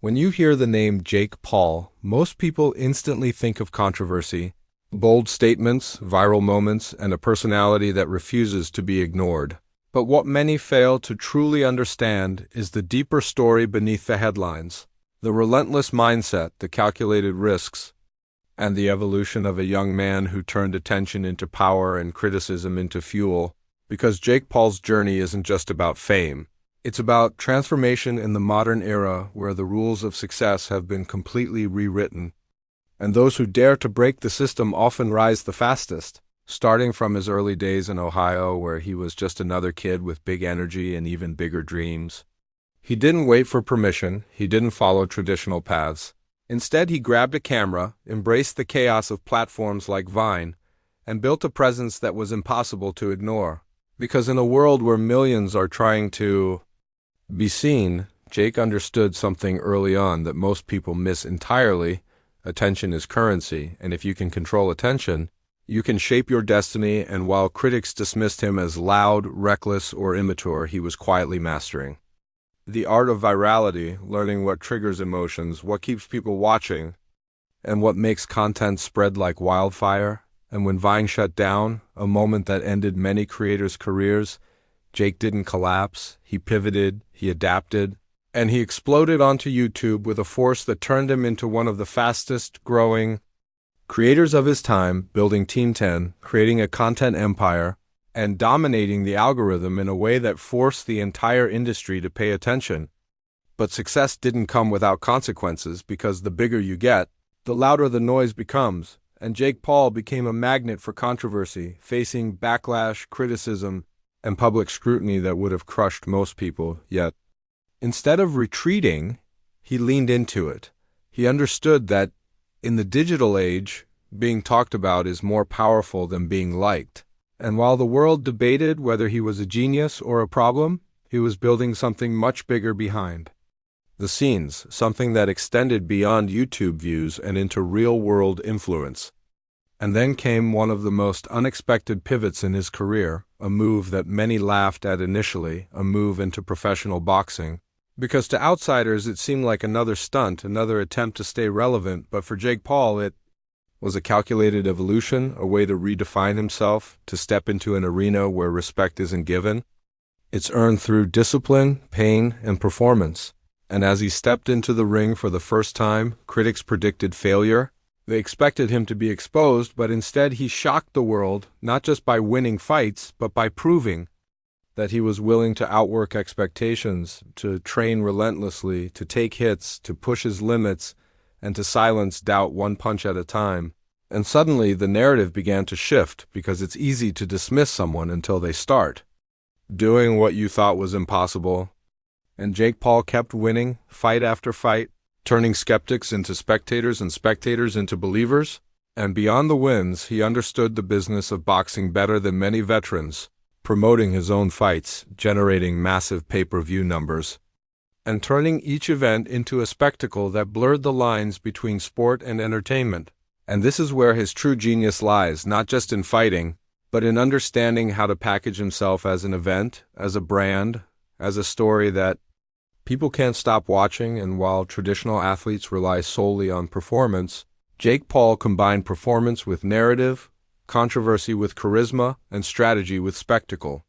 When you hear the name Jake Paul, most people instantly think of controversy, bold statements, viral moments, and a personality that refuses to be ignored. But what many fail to truly understand is the deeper story beneath the headlines, the relentless mindset, the calculated risks, and the evolution of a young man who turned attention into power and criticism into fuel. Because Jake Paul's journey isn't just about fame. It's about transformation in the modern era where the rules of success have been completely rewritten. And those who dare to break the system often rise the fastest. Starting from his early days in Ohio, where he was just another kid with big energy and even bigger dreams. He didn't wait for permission, he didn't follow traditional paths. Instead, he grabbed a camera, embraced the chaos of platforms like Vine, and built a presence that was impossible to ignore. Because in a world where millions are trying to be seen, Jake understood something early on that most people miss entirely. Attention is currency, and if you can control attention, you can shape your destiny. And while critics dismissed him as loud, reckless, or immature, he was quietly mastering the art of virality, learning what triggers emotions, what keeps people watching, and what makes content spread like wildfire. And when Vine shut down, a moment that ended many creators' careers, Jake didn't collapse. He pivoted, he adapted, and he exploded onto YouTube with a force that turned him into one of the fastest growing creators of his time, building Team 10, creating a content empire, and dominating the algorithm in a way that forced the entire industry to pay attention. But success didn't come without consequences, because the bigger you get, the louder the noise becomes. And Jake Paul became a magnet for controversy, facing backlash, criticism, and public scrutiny that would have crushed most people. Yet, instead of retreating, he leaned into it. He understood that in the digital age, being talked about is more powerful than being liked. And while the world debated whether he was a genius or a problem, he was building something much bigger behind the scenes, something that extended beyond YouTube views and into real-world influence. And then came one of the most unexpected pivots in his career, a move that many laughed at initially, a move into professional boxing. Because to outsiders it seemed like another stunt, another attempt to stay relevant, but for Jake Paul it was a calculated evolution, a way to redefine himself, to step into an arena where respect isn't given. It's earned through discipline, pain, and performance. And as he stepped into the ring for the first time, critics predicted failure. They expected him to be exposed, but instead he shocked the world, not just by winning fights, but by proving that he was willing to outwork expectations, to train relentlessly, to take hits, to push his limits, and to silence doubt one punch at a time. And suddenly the narrative began to shift, because it's easy to dismiss someone until they start doing what you thought was impossible. And Jake Paul kept winning, fight after fight, turning skeptics into spectators and spectators into believers. And beyond the wins, he understood the business of boxing better than many veterans, promoting his own fights, generating massive pay-per-view numbers, and turning each event into a spectacle that blurred the lines between sport and entertainment. And this is where his true genius lies, not just in fighting, but in understanding how to package himself as an event, as a brand, as a story that people can't stop watching. And while traditional athletes rely solely on performance, Jake Paul combined performance with narrative, controversy with charisma, and strategy with spectacle,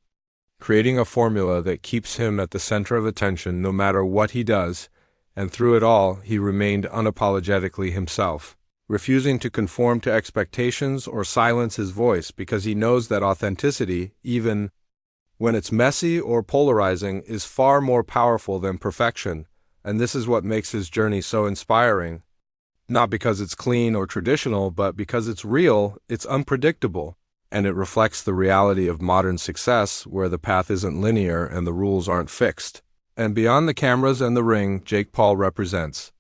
creating a formula that keeps him at the center of attention no matter what he does. And through it all, he remained unapologetically himself, refusing to conform to expectations or silence his voice, because he knows that authenticity, even when it's messy or polarizing, is far more powerful than perfection. And this is what makes his journey so inspiring. Not because it's clean or traditional, but because it's real, it's unpredictable, and it reflects the reality of modern success, where the path isn't linear and the rules aren't fixed. And beyond the cameras and the ring, Jake Paul represents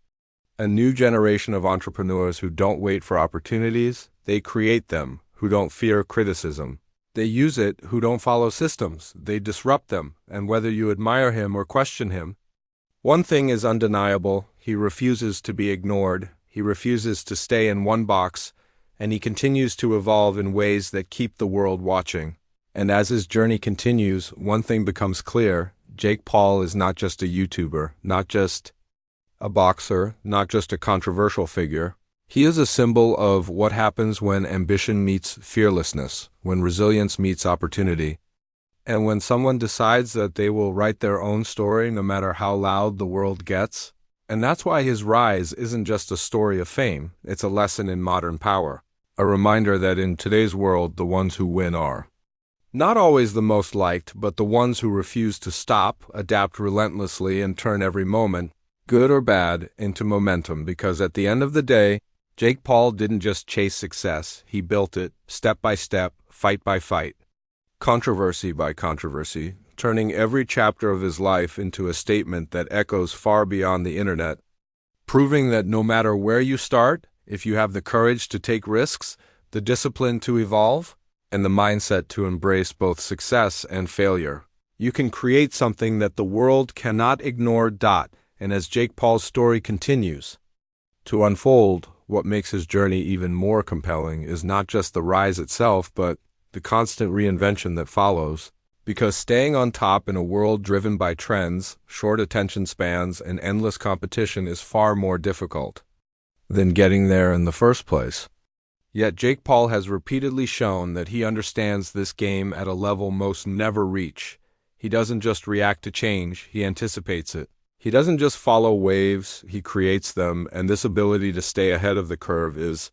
a new generation of entrepreneurs who don't wait for opportunities, they create them, who don't fear criticism. They use it, who don't follow systems, they disrupt them. And whether you admire him or question him, one thing is undeniable: he refuses to be ignored, he refuses to stay in one box, and he continues to evolve in ways that keep the world watching. And as his journey continues, one thing becomes clear: Jake Paul is not just a YouTuber, not just a boxer, not just a controversial figure. He is a symbol of what happens when ambition meets fearlessness, when resilience meets opportunity, and when someone decides that they will write their own story no matter how loud the world gets. And that's why his rise isn't just a story of fame, it's a lesson in modern power. A reminder that in today's world, the ones who win are not always the most liked, but the ones who refuse to stop, adapt relentlessly, and turn every moment, good or bad, into momentum. Because at the end of the day, Jake Paul didn't just chase success, he built it, step by step, fight by fight, controversy by controversy, turning every chapter of his life into a statement that echoes far beyond the internet, proving that no matter where you start, if you have the courage to take risks, the discipline to evolve, and the mindset to embrace both success and failure, you can create something that the world cannot ignore. And as Jake Paul's story continues to unfold, what makes his journey even more compelling is not just the rise itself, but the constant reinvention that follows. Because staying on top in a world driven by trends, short attention spans, and endless competition is far more difficult than getting there in the first place. Yet Jake Paul has repeatedly shown that he understands this game at a level most never reach. He doesn't just react to change, he anticipates it. He doesn't just follow waves, he creates them, and this ability to stay ahead of the curve is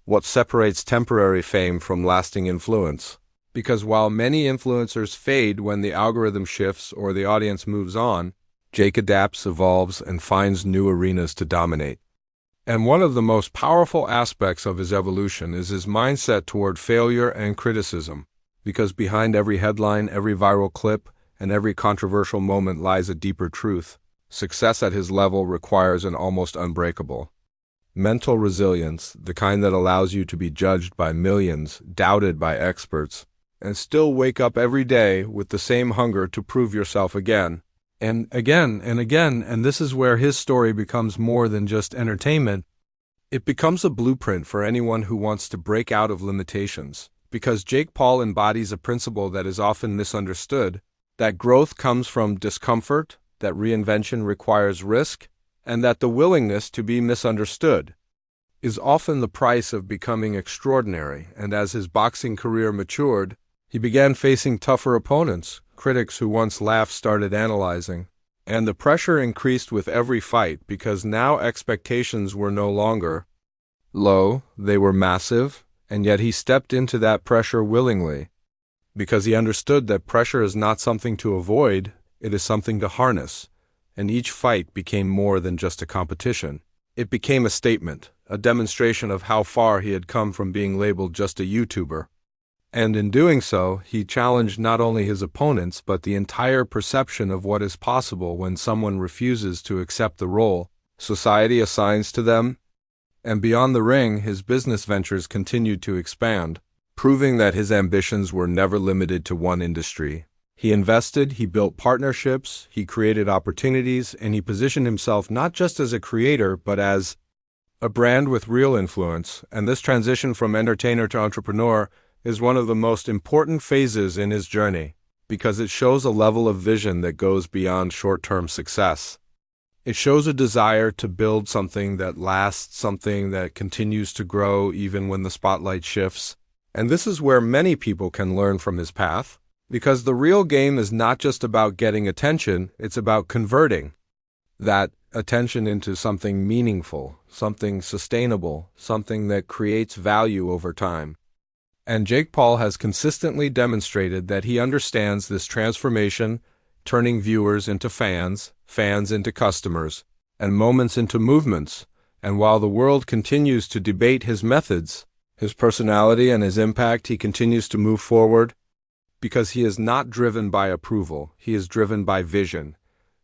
what separates temporary fame from lasting influence. Because while many influencers fade when the algorithm shifts or the audience moves on, Jake adapts, evolves, and finds new arenas to dominate. And one of the most powerful aspects of his evolution is his mindset toward failure and criticism. Because behind every headline, every viral clip, and every controversial moment lies a deeper truth. Success at his level requires an almost unbreakable mental resilience, the kind that allows you to be judged by millions, doubted by experts, and still wake up every day with the same hunger to prove yourself again and again and again. And this is where his story becomes more than just entertainment. It becomes a blueprint for anyone who wants to break out of limitations. Because Jake Paul embodies a principle that is often misunderstood, that growth comes from discomfort, that reinvention requires risk, and that the willingness to be misunderstood is often the price of becoming extraordinary. And as his boxing career matured, he began facing tougher opponents. Critics who once laughed started analyzing, and the pressure increased with every fight because now expectations were no longer low, they were massive, and yet he stepped into that pressure willingly because he understood that pressure is not something to avoid, it is something to harness. And each fight became more than just a competition. It became a statement, a demonstration of how far he had come from being labeled just a YouTuber. And in doing so, he challenged not only his opponents, but the entire perception of what is possible when someone refuses to accept the role society assigns to them. And beyond the ring, his business ventures continued to expand, proving that his ambitions were never limited to one industry. He invested, he built partnerships, he created opportunities, and he positioned himself not just as a creator, but as a brand with real influence. And this transition from entertainer to entrepreneur is one of the most important phases in his journey, because it shows a level of vision that goes beyond short-term success. It shows a desire to build something that lasts, something that continues to grow even when the spotlight shifts. And this is where many people can learn from his path, because the real game is not just about getting attention, it's about converting that attention into something meaningful, something sustainable, something that creates value over time. And Jake Paul has consistently demonstrated that he understands this transformation, turning viewers into fans, fans into customers, and moments into movements. And while the world continues to debate his methods, his personality, and his impact, he continues to move forward because he is not driven by approval, he is driven by vision.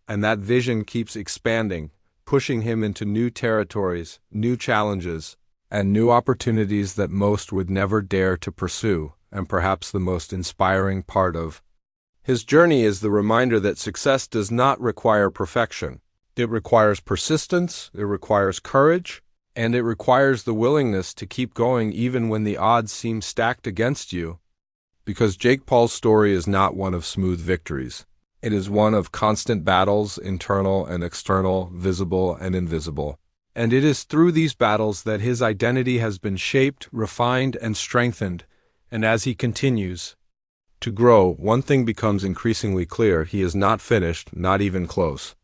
And that vision keeps expanding, pushing him into new territories, new challenges, and new opportunities that most would never dare to pursue. And perhaps the most inspiring part of his journey is the reminder that success does not require perfection. It requires persistence, it requires courage, and it requires the willingness to keep going even when the odds seem stacked against you. Because Jake Paul's story is not one of smooth victories. It is one of constant battles, internal and external, visible and invisible. And it is through these battles that his identity has been shaped, refined, and strengthened. And as he continues to grow, one thing becomes increasingly clear: he is not finished, not even close.